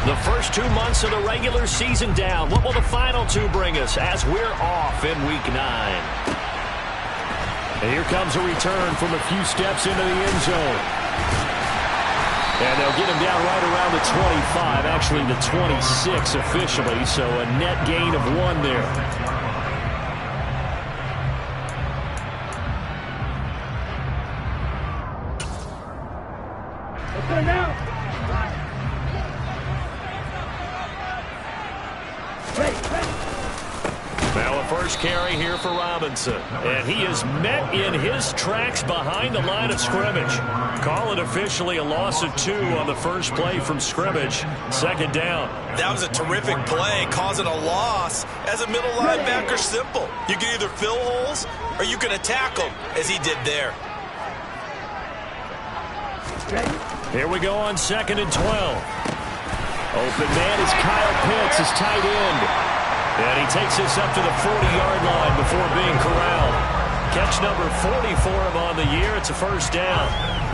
The first 2 months of the regular season down. What will the final 2 bring us as we're off in Week 9? And here comes a return from a few steps into the end zone. And they'll get him down right around the 25, actually the 26 officially, so a net gain of 1 there. Now a first carry here for Robinson. And he is met in his tracks behind the line of scrimmage. Call it officially a loss of 2 on the first play from scrimmage. Second down. That was a terrific play, causing a loss. As a middle linebacker, simple. You can either fill holes or you can attack them, as he did there. Here we go on 2nd and 12. Open man is Kyle Pitts, his tight end. And he takes this up to the 40-yard line before being corralled. Catch number 40 for him on the year. It's a first down.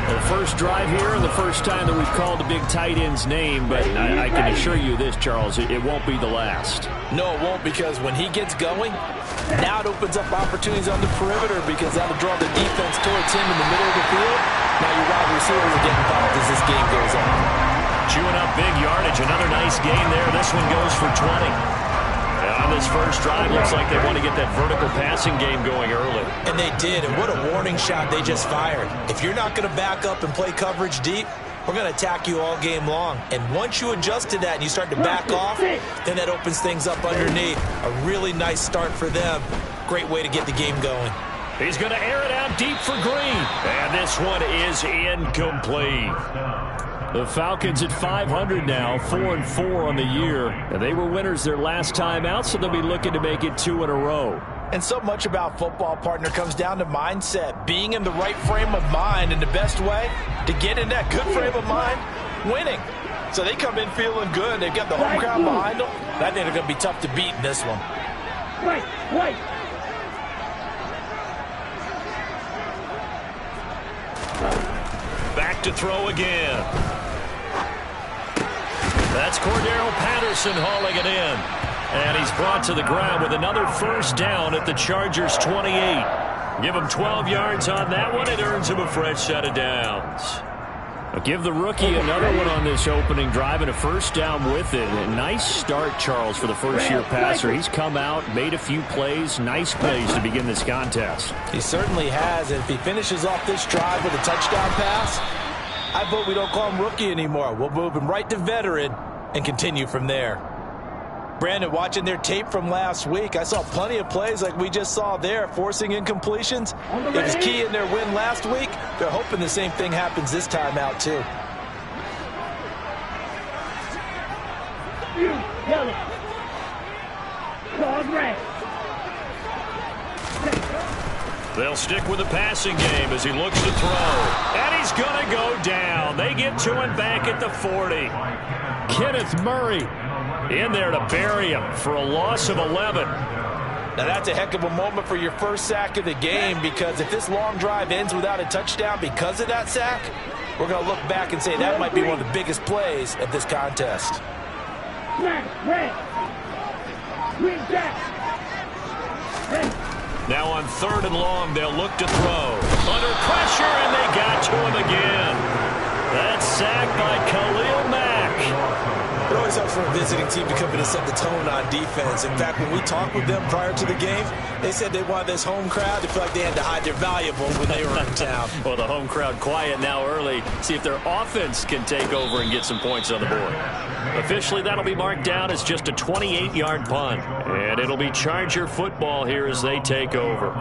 The first drive here and the first time that we've called the big tight end's name, but I can assure you this, Charles, it won't be the last. No, it won't, because when he gets going, now it opens up opportunities on the perimeter because that'll draw the defense towards him in the middle of the field. Now your wide receivers are getting involved as this game goes on. Chewing up big yardage. Another nice gain there. This one goes for 20. On this first drive, looks like they want to get that vertical passing game going early. And they did, and what a warning shot they just fired. If you're not going to back up and play coverage deep, we're going to attack you all game long. And once you adjust to that and you start to back off, then that opens things up underneath. A really nice start for them. Great way to get the game going. He's going to air it out deep for Green. And this one is incomplete. The Falcons at 500 now, 4-4 on the year. And they were winners their last time out, so they'll be looking to make it 2 in a row. And so much about football, partner, comes down to mindset. Being in the right frame of mind, and the best way to get in that good frame of mind, winning. So they come in feeling good. They've got the home crowd behind them. I think they're going to be tough to beat in this one. Wait. Back to throw again. That's Cordero Patterson hauling it in. And he's brought to the ground with another first down at the Chargers' 28. Give him 12 yards on that one. It earns him a fresh set of downs. I'll give the rookie another one on this opening drive and a first down with it. A nice start, Charles, for the first-year passer. He's come out, made a few plays, nice plays to begin this contest. He certainly has, and if he finishes off this drive with a touchdown pass, I vote we don't call him rookie anymore. We'll move him right to veteran and continue from there. Brandon, watching their tape from last week, I saw plenty of plays like we just saw there, forcing incompletions. It was key in their win last week. They're hoping the same thing happens this time out, too. They'll stick with the passing game as he looks to throw. And he's going to go down. They get to him back at the 40. Kenneth Murray in there to bury him for a loss of 11. Now that's a heck of a moment for your first sack of the game, because if this long drive ends without a touchdown because of that sack, we're going to look back and say that might be one of the biggest plays of this contest. Now on 3rd and long, they'll look to throw. Under pressure, and they got to him again. That's sacked by Khalil Mack. It always helps for a visiting team to come in and set the tone on defense. In fact, when we talked with them prior to the game, they said they wanted this home crowd to feel like they had to hide their valuables when they were in town. Well, the home crowd quiet now early. See if their offense can take over and get some points on the board. Officially, that'll be marked down as just a 28-yard punt. And it'll be Charger football here as they take over.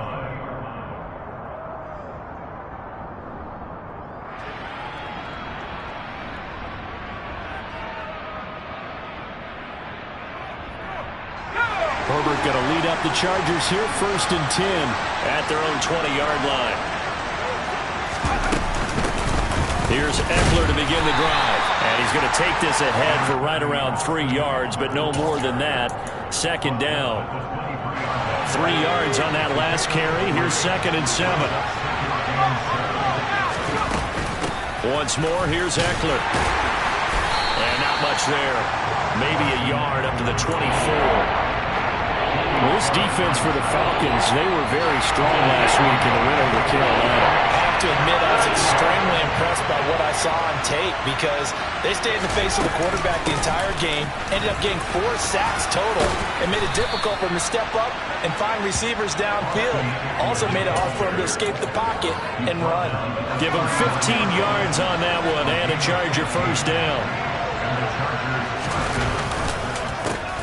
Herbert going to lead up the Chargers here, 1st and 10 at their own 20-yard line. Here's Eckler to begin the drive. And he's going to take this ahead for right around 3 yards, but no more than that. 2nd down. 3 yards on that last carry. Here's 2nd and 7. Once more, here's Eckler. And not much there. Maybe a yard up to the 24. This defense for the Falcons, they were very strong last week in the win over Carolina. I have to admit, I was extremely impressed by what I saw on tape because they stayed in the face of the quarterback the entire game, ended up getting 4 sacks total, and made it difficult for him to step up and find receivers downfield. Also made it hard for him to escape the pocket and run. Give him 15 yards on that one and a Charger first down.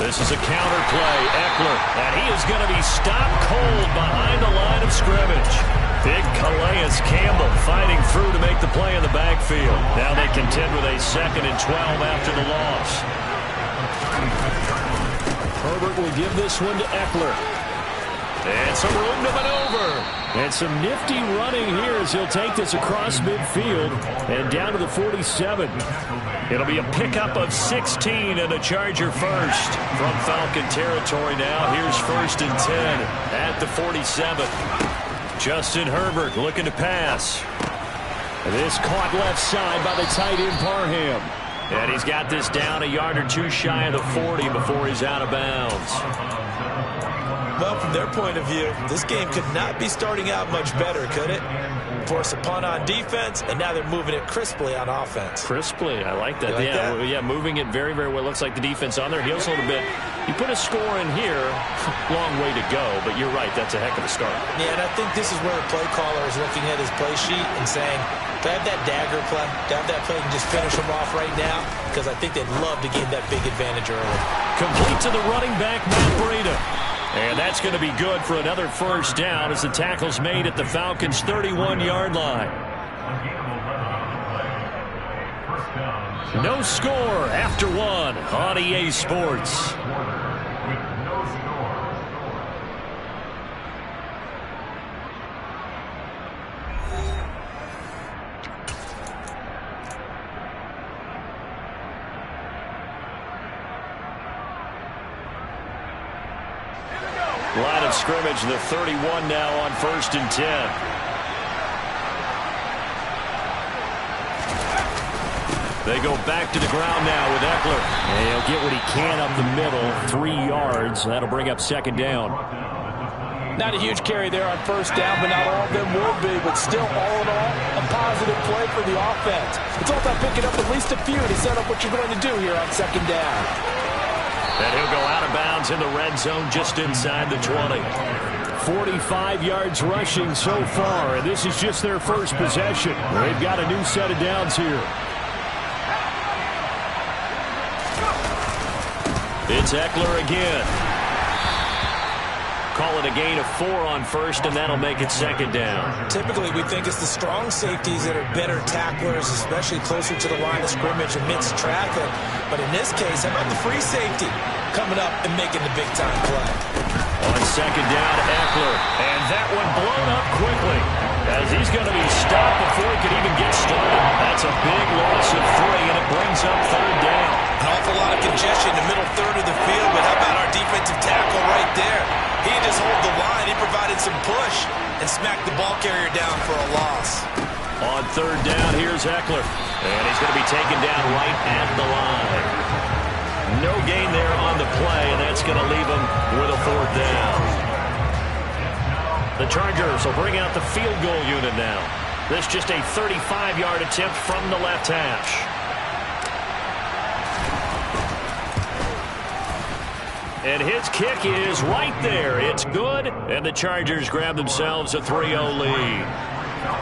This is a counter play. Eckler, and he is going to be stopped cold behind the line of scrimmage. Big Calais Campbell fighting through to make the play in the backfield. Now they contend with a 2nd and 12 after the loss. Herbert will give this one to Eckler. And some room to maneuver. And some nifty running here as he'll take this across midfield and down to the 47. It'll be a pickup of 16 and a Charger first. From Falcon territory now, here's 1st and 10 at the 47. Justin Herbert looking to pass. This caught left side by the tight end Parham. And he's got this down a yard or 2 shy of the 40 before he's out of bounds. Well, from their point of view, this game could not be starting out much better, could it? Force a punt on defense, and now they're moving it crisply on offense. Crisply, I like that. You like that? Yeah, moving it very, very well. Looks like the defense on their heels a little bit. You put a score in here, long way to go, but you're right, that's a heck of a start. Yeah, and I think this is where the play caller is looking at his play sheet and saying, do I have that dagger play? Do I have that play and just finish them off right now? Because I think they'd love to gain that big advantage early. Complete to the running back, Matt Breida. And that's going to be good for another first down as the tackle's made at the Falcons' 31-yard line. No score after 1 on EA Sports. Line of scrimmage, the 31 now on 1st and 10. They go back to the ground now with Eckler. And he'll get what he can up the middle, 3 yards. That'll bring up 2nd down. Not a huge carry there on 1st down, but not all of them will be. But still, all in all, a positive play for the offense. It's all about picking up at least a few to set up what you're going to do here on 2nd down. And he'll go out of bounds in the red zone just inside the 20. 45 yards rushing so far, and this is just their first possession. They've got a new set of downs here. It's Eckler again. Call it a gain of 4 on 1st, and that'll make it 2nd down. Typically, we think it's the strong safeties that are better tacklers, especially closer to the line of scrimmage amidst traffic. But in this case, how about the free safety coming up and making the big-time play? On 2nd down, Eckler. And that one blown up quickly as he's going to be stopped before he could even get started. That's a big loss of 3, and it brings up 3rd down. An awful lot of congestion in the middle third of the field, but how about our defensive tackle right there? He just hold the line. He provided some push and smacked the ball carrier down for a loss. On 3rd down, here's Eckler. And he's going to be taken down right at the line. No gain there on the play, and that's going to leave him with a 4th down. The Chargers will bring out the field goal unit now. This just a 35-yard attempt from the left hash. And his kick is right there. It's good, and the Chargers grab themselves a 3-0 lead.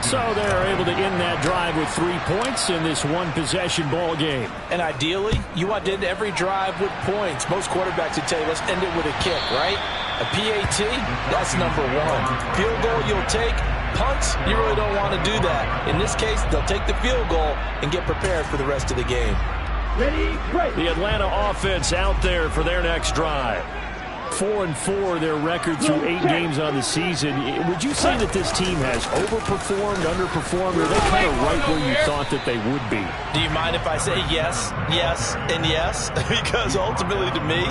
So they're able to end that drive with 3 points in this one-possession ball game. And ideally, you want to end every drive with points. Most quarterbacks would tell you, let's end it with a kick, right? A PAT, that's number 1. Field goal you'll take. Punts, you really don't want to do that. In this case, they'll take the field goal and get prepared for the rest of the game. Ready, break. The Atlanta offense out there for their next drive. 4-4, their record through 8 games on the season. Would you say that this team has overperformed, underperformed, or are they kind of right where you thought that they would be? Do you mind if I say yes, yes, and yes? Because ultimately to me,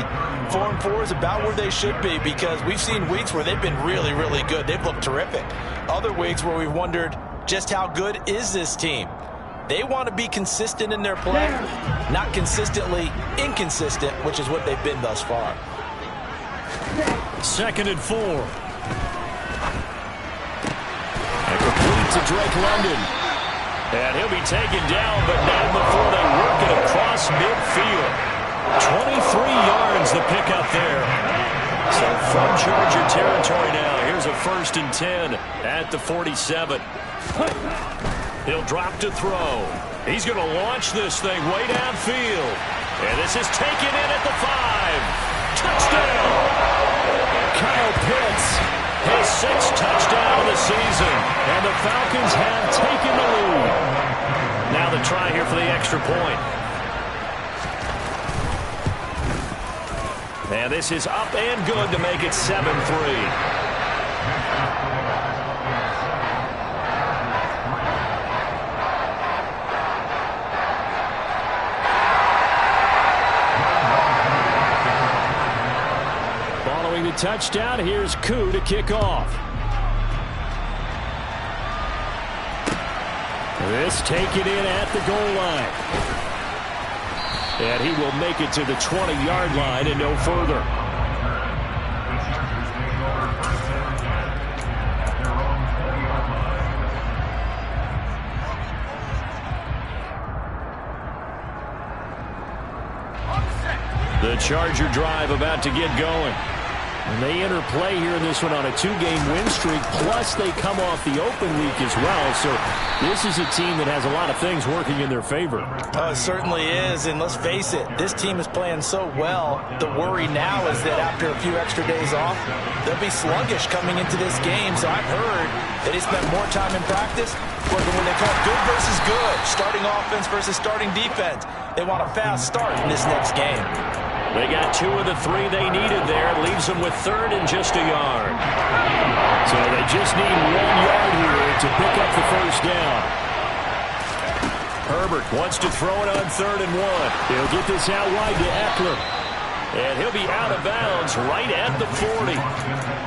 4-4 is about where they should be, because we've seen weeks where they've been really, really good. They've looked terrific. Other weeks where we've wondered just how good is this team. They want to be consistent in their play. not consistently inconsistent, which is what they've been thus far. 2nd and 4. And complete to Drake London. And he'll be taken down, but not before they work it across midfield. 23 yards the pickup there. So from Charger territory now, here's a 1st and 10 at the 47. He'll drop to throw. He's going to launch this thing way downfield. And this is taken in at the 5. Touchdown! Kyle Pitts, his 6th touchdown of the season. And the Falcons have taken the lead. Now the try here for the extra point. And this is up and good to make it 7-3. The touchdown. Here's Koo to kick off. This taken in at the goal line. And he will make it to the 20-yard line and no further. The Charger drive about to get going. And they enter play here in this one on a 2-game win streak, plus they come off the open week as well. So this is a team that has a lot of things working in their favor. Oh, it certainly is, and let's face it, this team is playing so well. The worry now is that after a few extra days off, they'll be sluggish coming into this game. So I've heard that they spent more time in practice working when they call good versus good, starting offense versus starting defense. They want a fast start in this next game. They got 2 of the 3 they needed there. Leaves them with 3rd and just a yard. So they just need 1 yard here to pick up the 1st down. Herbert wants to throw it on 3rd and 1. He'll get this out wide to Eckler. And he'll be out of bounds right at the 40.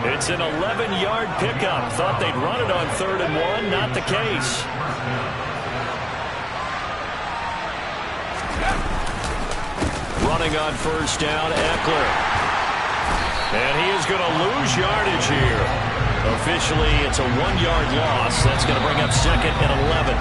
It's an 11-yard pickup. Thought they'd run it on 3rd and 1. Not the case. Running on 1st down, Eckler. And he is going to lose yardage here. Officially, it's a 1-yard loss. That's going to bring up 2nd and 11.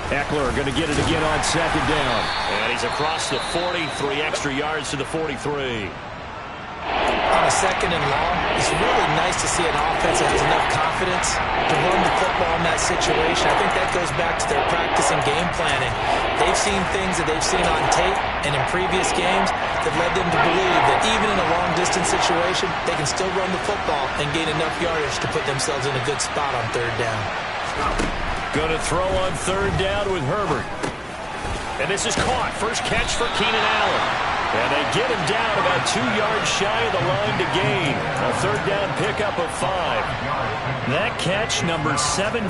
Eckler going to get it again on 2nd down. And he's across the 40, 3 extra yards to the 43. On a 2nd and long, it's really nice to see an offense that has enough confidence to run the football in that situation. I think that goes back to their practice and game planning. They've seen things that they've seen on tape and in previous games that led them to believe that even in a long-distance situation, they can still run the football and gain enough yardage to put themselves in a good spot on 3rd down. Going to throw on 3rd down with Herbert. And this is caught. First catch for Keenan Allen. And they get him down about 2 yards shy of the line to gain. A 3rd down pickup of 5. That catch, number 750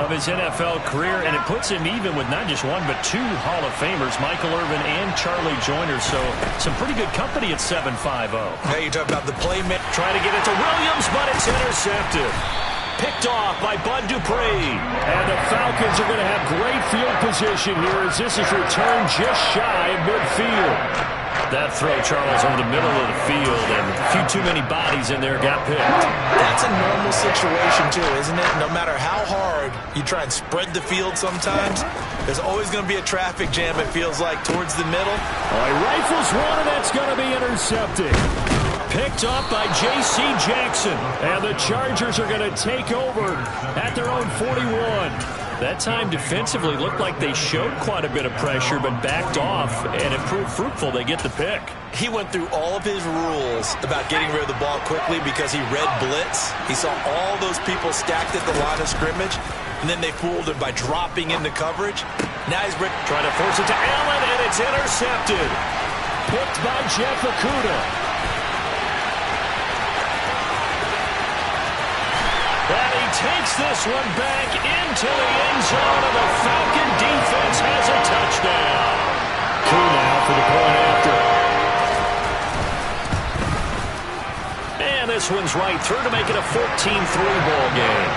of his NFL career, and it puts him even with not just 1 but 2 Hall of Famers, Michael Irvin and Charlie Joyner. So some pretty good company at 7-5-0. Now you talk about the playmaker. Trying to get it to Williams, but it's intercepted. Picked off by Bud Dupree. And the Falcons are going to have great field position here as this is returned just shy of midfield. That throw, Charles, over the middle of the field, and a few too many bodies in there got picked. That's a normal situation, too, isn't it? No matter how hard you try and spread the field sometimes, there's always going to be a traffic jam, it feels like, towards the middle. He rifles one, and that's going to be intercepted. Picked up by J.C. Jackson. And the Chargers are going to take over at their own 41. That time defensively looked like they showed quite a bit of pressure, but backed off, and it proved fruitful. They get the pick. He went through all of his rules about getting rid of the ball quickly because he read blitz. He saw all those people stacked at the line of scrimmage, and then they fooled him by dropping into coverage. Now he's trying to force it to Allen, and it's intercepted. Picked by Jeff Okudah. And he takes this one back into the end zone, and the Falcon defense has a touchdown. Koo now for the point after. And this one's right through to make it a 14-3 ball game.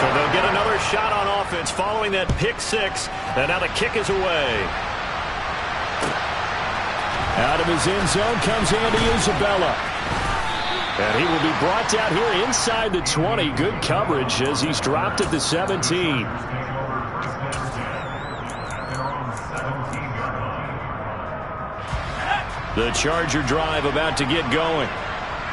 So they'll get another shot on offense following that pick six. And now the kick is away. Out of his end zone comes Andy Isabella. And he will be brought down here inside the 20. Good coverage as he's dropped at the 17. The Charger drive about to get going.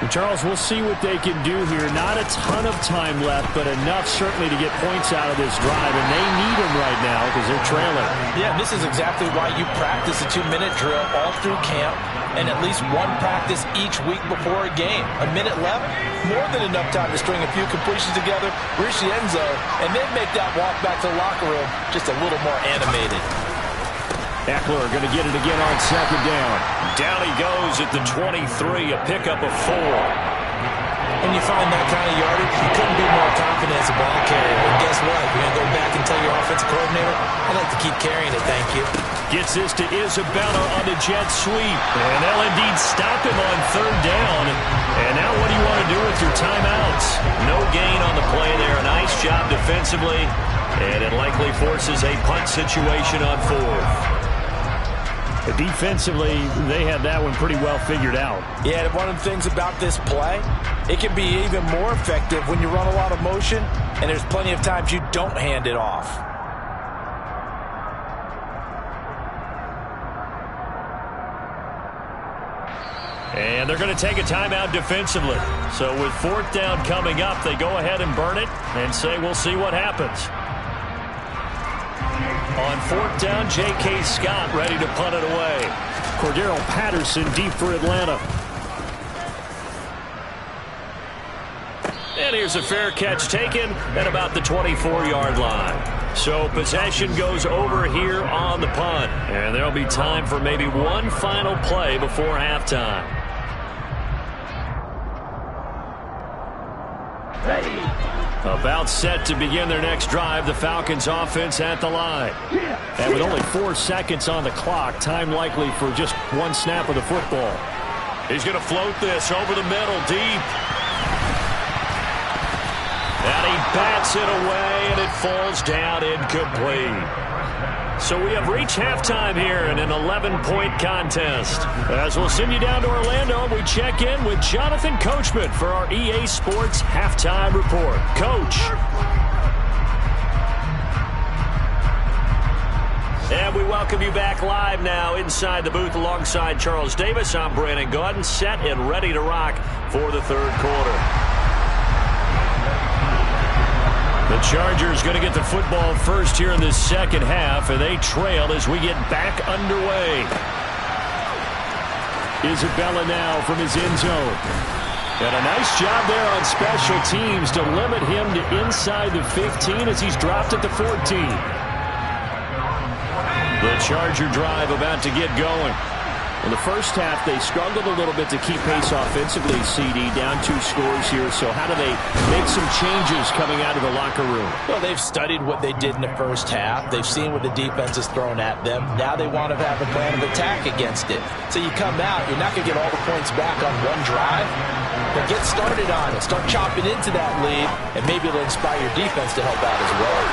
Charles, we'll see what they can do here. Not a ton of time left, but enough certainly to get points out of this drive, and they need them right now because they're trailing. Yeah, this is exactly why you practice a 2-minute drill all through camp and at least one practice each week before a game. A minute left, more than enough time to string a few completions together, reach the end zone, and then make that walk back to the locker room just a little more animated. Eckler going to get it again on second down. Down he goes at the 23, a pickup of 4. When you find that kind of yardage, you couldn't be more confident as a ball carrier. And guess what? You're going to go back and tell your offensive coordinator, I'd like to keep carrying it, thank you. Gets this to Isabella on the jet sweep. And they'll indeed stop him on third down. And now what do you want to do with your timeouts? No gain on the play there. A nice job defensively. And it likely forces a punt situation on fourth. Defensively, they had that one pretty well figured out. Yeah, and one of the things about this play, it can be even more effective when you run a lot of motion, and there's plenty of times you don't hand it off. And they're going to take a timeout defensively. So with fourth down coming up, they go ahead and burn it and say we'll see what happens. On fourth down, J.K. Scott ready to punt it away. Cordero Patterson deep for Atlanta. And here's a fair catch taken at about the 24-yard line. So possession goes over here on the punt. And there'll be time for maybe one final play before halftime. Ready. About set to begin their next drive, the Falcons offense at the line. And with only 4 seconds on the clock, time likely for just one snap of the football. He's going to float this over the middle, deep. And he bats it away, and it falls down incomplete. So we have reached halftime here in an 11-point contest. As we'll send you down to Orlando, we check in with Jonathan Coachman for our EA Sports Halftime Report. Coach. And we welcome you back live now inside the booth alongside Charles Davis. I'm Brandon Gaudin, set and ready to rock for the third quarter. The Chargers going to get the football first here in this second half, and they trail as we get back underway. Isabella now from his end zone. And a nice job there on special teams to limit him to inside the 15 as he's dropped at the 14. The Charger drive about to get going. In the first half, they struggled a little bit to keep pace offensively, CD, down 2 scores here. So how do they make some changes coming out of the locker room? Well, they've studied what they did in the first half. They've seen what the defense has thrown at them. Now they want to have a plan of attack against it. So you come out, you're not going to get all the points back on one drive, but get started on it. Start chopping into that lead, and maybe it'll inspire your defense to help out as well.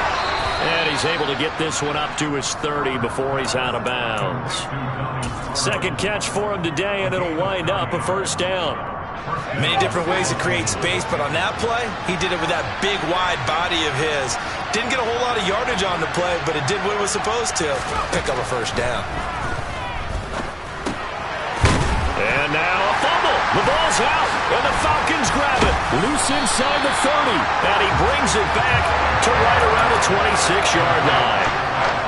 And he's able to get this one up to his 30 before he's out of bounds. Second catch for him today, and it'll wind up a first down. Many different ways to create space, but on that play, he did it with that big, wide body of his. Didn't get a whole lot of yardage on the play, but it did what it was supposed to. Pick up a first down. And now a fumble. The ball's out, and the Falcons grab it. Loose inside the 30, and he brings it back to right around the 26-yard line.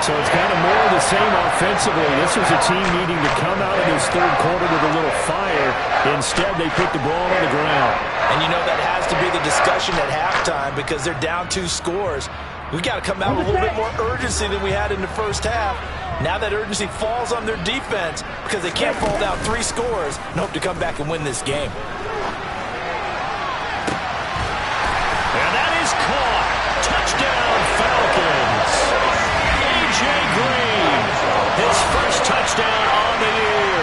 So it's kind of more of the same offensively. This was a team needing to come out of this third quarter with a little fire. Instead, they put the ball on the ground. And you know that has to be the discussion at halftime because they're down 2 scores. We've got to come out with a little bit more urgency than we had in the first half. Now that urgency falls on their defense because they can't fall down 3 scores and hope to come back and win this game. touchdown on the year.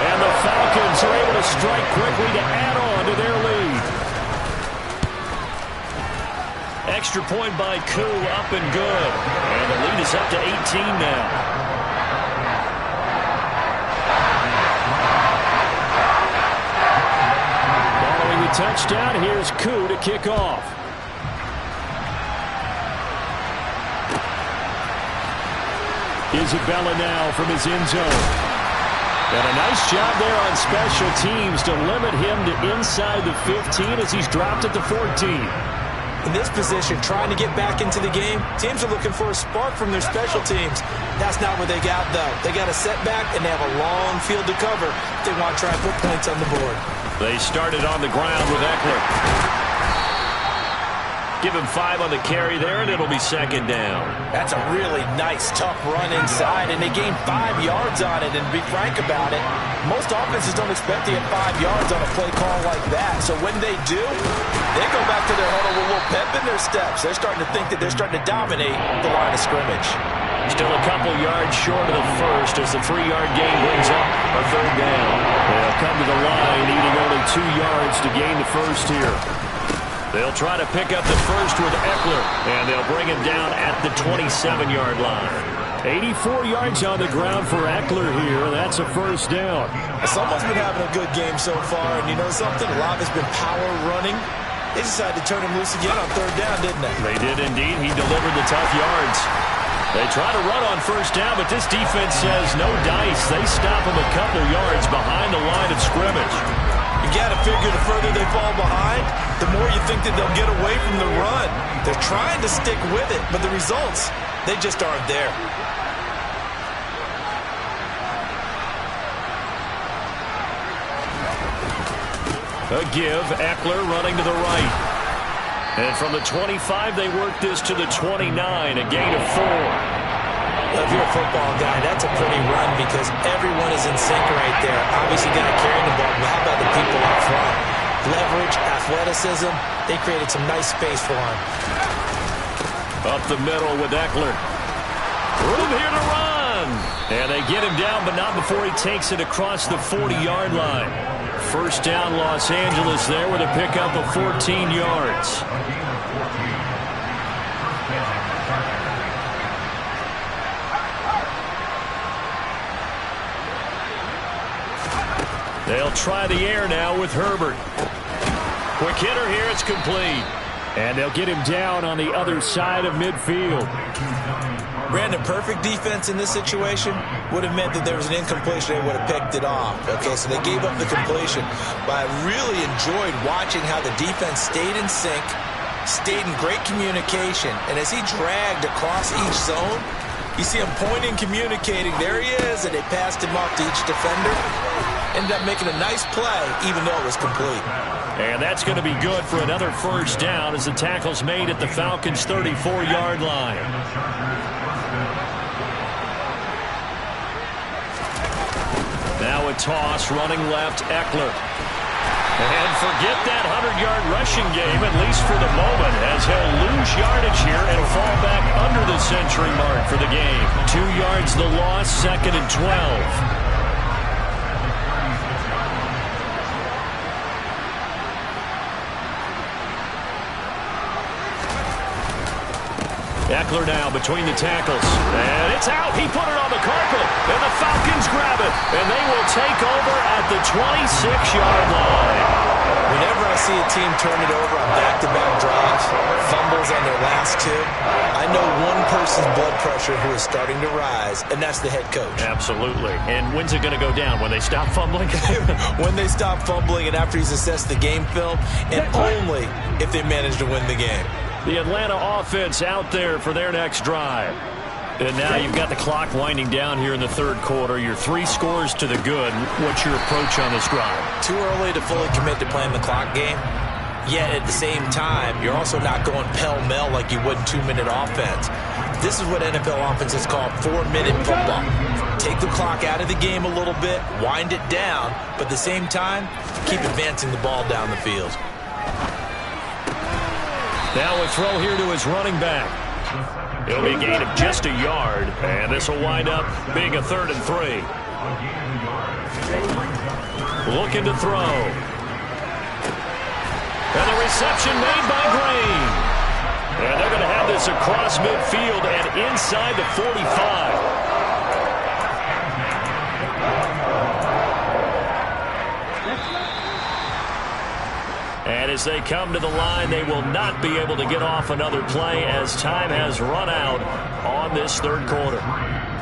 And the Falcons are able to strike quickly to add on to their lead. Extra point by Koo, up and good. And the lead is up to 18 now. Following the touchdown, here's Koo to kick off. Isabella now from his end zone. And a nice job there on special teams to limit him to inside the 15 as he's dropped at the 14. In this position, trying to get back into the game, teams are looking for a spark from their special teams. That's not what they got, though. They got a setback, and they have a long field to cover if they want to try and put points on the board. They started on the ground with Eckler. Give him 5 on the carry there, and it'll be second down. That's a really nice, tough run inside, and they gained 5 yards on it. And to be frank about it, most offenses don't expect to get 5 yards on a play call like that. So when they do, they go back to their huddle with a little pep in their steps. They're starting to think that they're starting to dominate the line of scrimmage. Still a couple yards short of the first as the 3-yard gain brings up a third down. They'll come to the line, needing only 2 yards to gain the first here. They'll try to pick up the first with Eckler, and they'll bring him down at the 27-yard line. 84 yards on the ground for Eckler here. That's a first down. Someone's been having a good game so far, and you know something? A lot has been power running. They decided to turn him loose again on third down, didn't they? They did indeed. He delivered the tough yards. They try to run on first down, but this defense says no dice. They stop him a couple yards behind the line of scrimmage. You got to figure the further they fall behind, the more you think that they'll get away from the run. They're trying to stick with it, but the results, they just aren't there. A give, Eckler running to the right. And from the 25, they work this to the 29, a gain of 4. If you're a football guy, that's a pretty run because everyone is in sync right there. Obviously, got to carry the ball, but how about the people up front? Leverage, athleticism, they created some nice space for him. Up the middle with Eckler. Room here to run. And they get him down, but not before he takes it across the 40-yard line. First down, Los Angeles there with a pickup of 14 yards. They'll try the air now with Herbert. Quick hitter here, it's complete. And they'll get him down on the other side of midfield. Brandon, perfect defense in this situation would have meant that there was an incompletion. They would have picked it off. Okay, so they gave up the completion. But I really enjoyed watching how the defense stayed in sync, stayed in great communication. And as he dragged across each zone, you see him pointing, communicating. There he is, and they passed him off to each defender. Ended up making a nice play, even though it was complete. And that's going to be good for another first down as the tackle's made at the Falcons' 34-yard line. Now a toss, running left, Eckler. And forget that 100-yard rushing game, at least for the moment, as he'll lose yardage here and fall back under the century mark for the game. 2 yards the loss, 2nd and 12. Eckler now between the tackles. And it's out. He put it on the carpet. And the Falcons grab it. And they will take over at the 26-yard line. Whenever I see a team turn it over on back-to-back drives, fumbles on their last 2, I know one person's blood pressure who is starting to rise, and that's the head coach. Absolutely. And when's it going to go down? When they stop fumbling? When they stop fumbling and after he's assessed the game film, and only if they manage to win the game. The Atlanta offense out there for their next drive. And now you've got the clock winding down here in the third quarter. You're 3 scores to the good. What's your approach on this drive? Too early to fully commit to playing the clock game. Yet at the same time, you're also not going pell-mell like you would in 2-minute offense. This is what NFL offenses call 4-minute football. Take the clock out of the game a little bit, wind it down, but at the same time, keep advancing the ball down the field. Now a throw here to his running back. It'll be a gain of just a yard, and this will wind up being a 3rd and 3. Looking to throw. And the reception made by Green. And they're going to have this across midfield and inside the 45. And as they come to the line, they will not be able to get off another play as time has run out on this third quarter.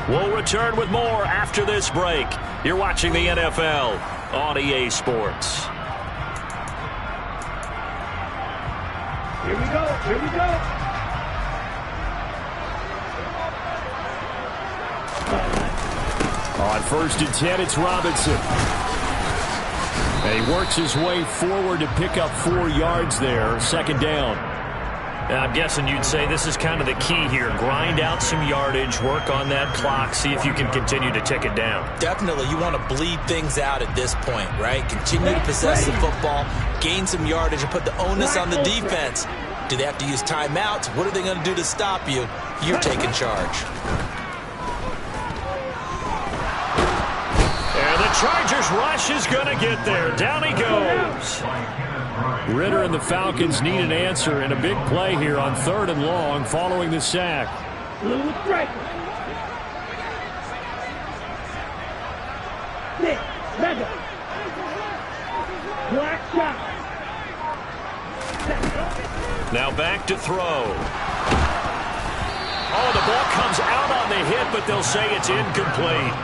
We'll return with more after this break. You're watching the NFL on EA Sports. Here we go. Here we go. On 1st and 10, it's Robinson. And he works his way forward to pick up 4 yards there. 2nd down. I'm guessing you'd say this is kind of the key here. Grind out some yardage, work on that clock, see if you can continue to tick it down. Definitely, you want to bleed things out at this point, right? Continue to possess the football, gain some yardage, and put the onus on the defense. Do they have to use timeouts? What are they going to do to stop you? You're taking charge. And the Chargers rush is going to get there. Down he goes. Ritter and the Falcons need an answer and a big play here on 3rd and long following the sack. Blue striker. 6, red. Black shot. Now back to throw. Oh, the ball comes out on the hit, but they'll say it's incomplete.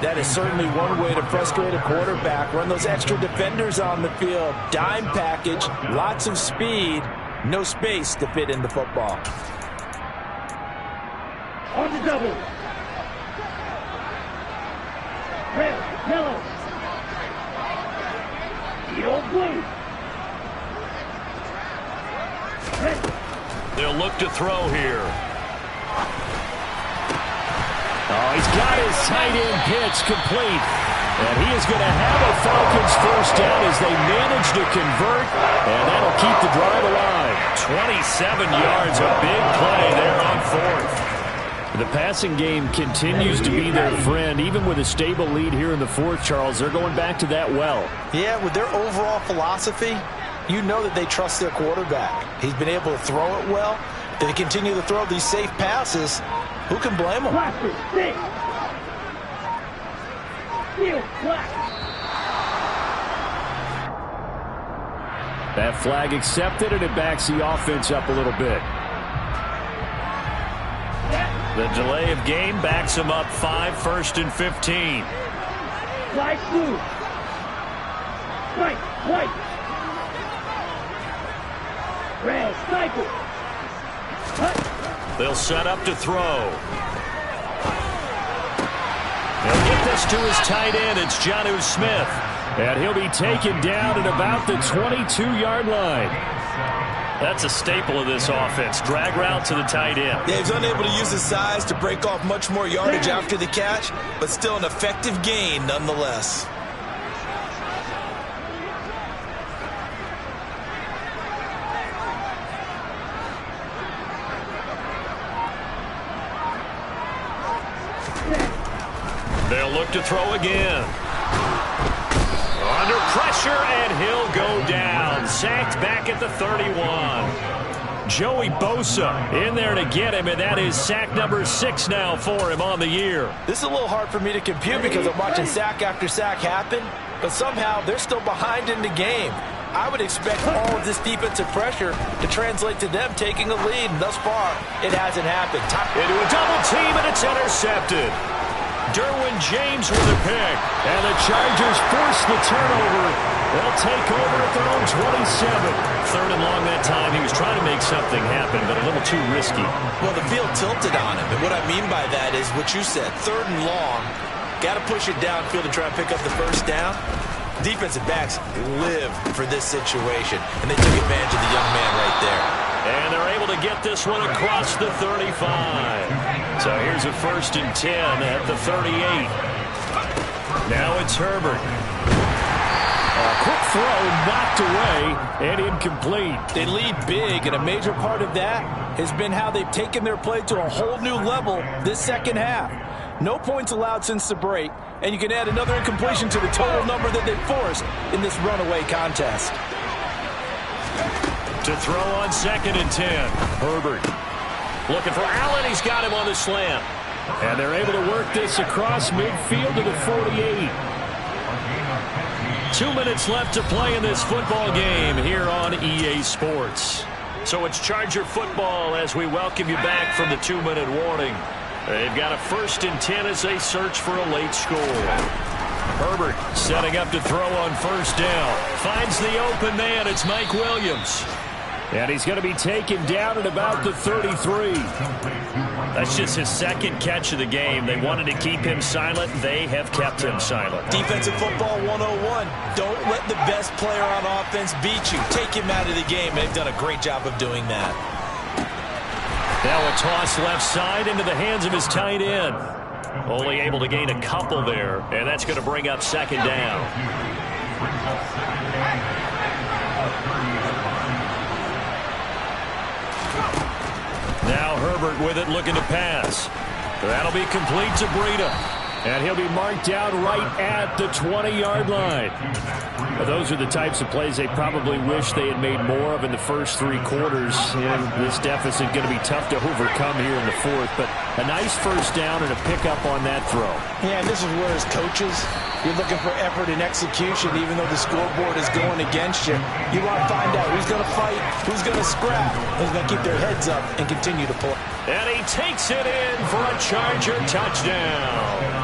That is certainly one way to frustrate a quarterback. Run those extra defenders on the field. Dime package, lots of speed, no space to fit in the football. On the double. Red, yellow. Yellow, blue. Red. They'll look to throw here. Oh, he's got his tight end pitch complete. And he is going to have a Falcons 1st down as they manage to convert. And that'll keep the drive alive. 27 yards, a big play there on 4th. The passing game continues to be their friend. Even with a stable lead here in the 4th, Charles, they're going back to that well. Yeah, with their overall philosophy, you know that they trust their quarterback. He's been able to throw it well. They continue to throw these safe passes. Who can blame them? Blaster, 6. Steel, black. That flag accepted, and it backs the offense up a little bit. The delay of game backs them up 5, 1st and 15. Flag blue. White, white. Red, sniper. They'll set up to throw. They'll get this to his tight end. It's Jonnu Smith. And he'll be taken down at about the 22-yard line. That's a staple of this offense. Drag route to the tight end. Yeah, he's unable to use his size to break off much more yardage after the catch, but still an effective gain nonetheless. They'll look to throw again. Under pressure, and he'll go down. Sacked back at the 31. Joey Bosa in there to get him, and that is sack number 6 now for him on the year. This is a little hard for me to compute because I'm watching sack after sack happen, but somehow they're still behind in the game. I would expect all of this defensive pressure to translate to them taking a lead, and thus far, it hasn't happened. Into a double team, and it's intercepted. Derwin James with a pick. And the Chargers force the turnover. They'll take over at their own 27. 3rd and long that time. He was trying to make something happen, but a little too risky. Well, the field tilted on him, and what I mean by that is what you said. 3rd and long, got to push it downfield and try and pick up the 1st down. Defensive backs live for this situation, and they took advantage of the young man right there. And they're able to get this one across the 35. So here's a 1st and 10 at the 38. Now it's Herbert. A quick throw knocked away and incomplete. They lead big, and a major part of that has been how they've taken their play to a whole new level this second half. No points allowed since the break, and you can add another incompletion to the total number that they forced in this runaway contest. To throw on 2nd and 10. Herbert looking for Allen. He's got him on the slant. And they're able to work this across midfield to the 48. 2 minutes left to play in this football game here on EA Sports. So it's Charger football as we welcome you back from the 2-minute warning. They've got a 1st and 10 as they search for a late score. Herbert setting up to throw on 1st down. Finds the open man. It's Mike Williams. And he's going to be taken down at about the 33. That's just his 2nd catch of the game. They wanted to keep him silent. They have kept him silent. Defensive football 101. Don't let the best player on offense beat you. Take him out of the game. They've done a great job of doing that. Now a toss left side into the hands of his tight end. Only able to gain a couple there, and that's going to bring up 2nd down. Now Herbert with it, looking to pass. That'll be complete to Breida. And he'll be marked out right at the 20-yard line. Well, those are the types of plays they probably wish they had made more of in the first 3 quarters. And this deficit going to be tough to overcome here in the 4th. But a nice 1st down and a pickup on that throw. Yeah, and this is where as coaches, you're looking for effort and execution. Even though the scoreboard is going against you, you want to find out who's going to fight, who's going to scrap, who's going to keep their heads up and continue to play. And he takes it in for a Charger touchdown.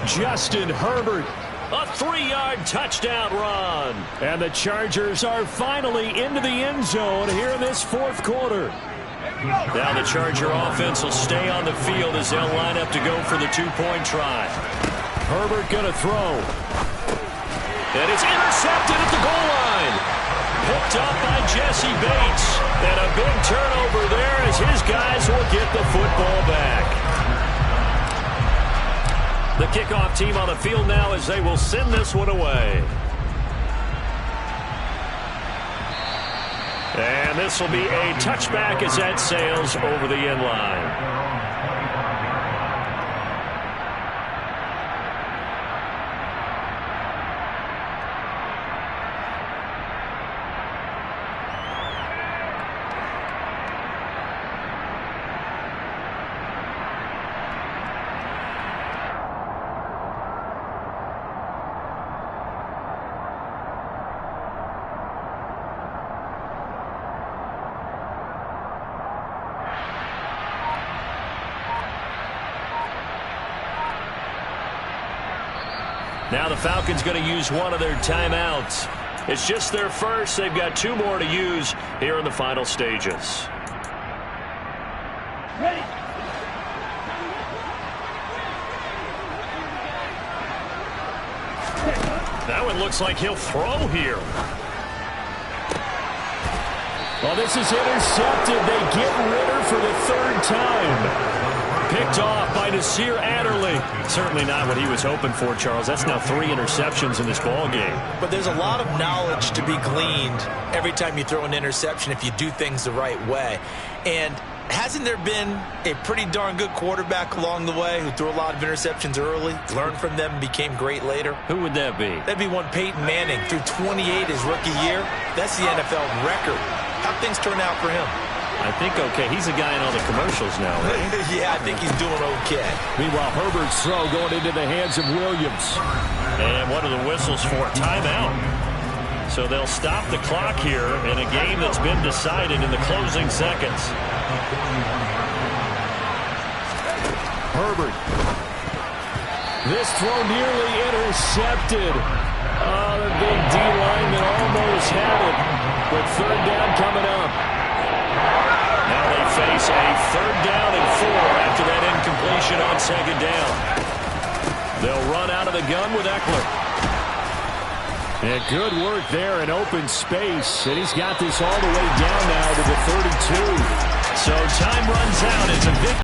Justin Herbert. A 3-yard touchdown run. And the Chargers are finally into the end zone here in this 4th quarter. Now the Charger offense will stay on the field as they'll line up to go for the 2-point try. Herbert going to throw. And it's intercepted at the goal line. Picked up by Jesse Bates. And a big turnover there as his guys will get the football back. The kickoff team on the field now as they will send this one away. And this will be a touchback as that sails over the end line. Now the Falcons going to use one of their timeouts. It's just their first. They've got 2 more to use here in the final stages. Ready. That one looks like he'll throw here. Well, this is intercepted. They get Ritter for the 3rd time. Picked off by Nasir Adderley. Certainly not what he was hoping for, Charles. That's now 3 interceptions in this ball game. But there's a lot of knowledge to be gleaned every time you throw an interception if you do things the right way. And hasn't there been a pretty darn good quarterback along the way who threw a lot of interceptions early, learned from them, and became great later? Who would that be? That'd be one Peyton Manning. Threw 28 his rookie year. That's the NFL record. How'd things turn out for him? I think okay. He's a guy in all the commercials now, right? Yeah, I think he's doing okay. Meanwhile, Herbert's throw going into the hands of Williams. And what are the whistles for? Timeout. So they'll stop the clock here in a game that's been decided in the closing seconds. Herbert. This throw nearly intercepted. Oh, the big D lineman almost had it. But 3rd down coming up. Now they face a 3rd down and 4 after that incompletion on 2nd down. They'll run out of the gun with Eckler. And good work there in open space. And he's got this all the way down now to the 32. So time runs out. It's a big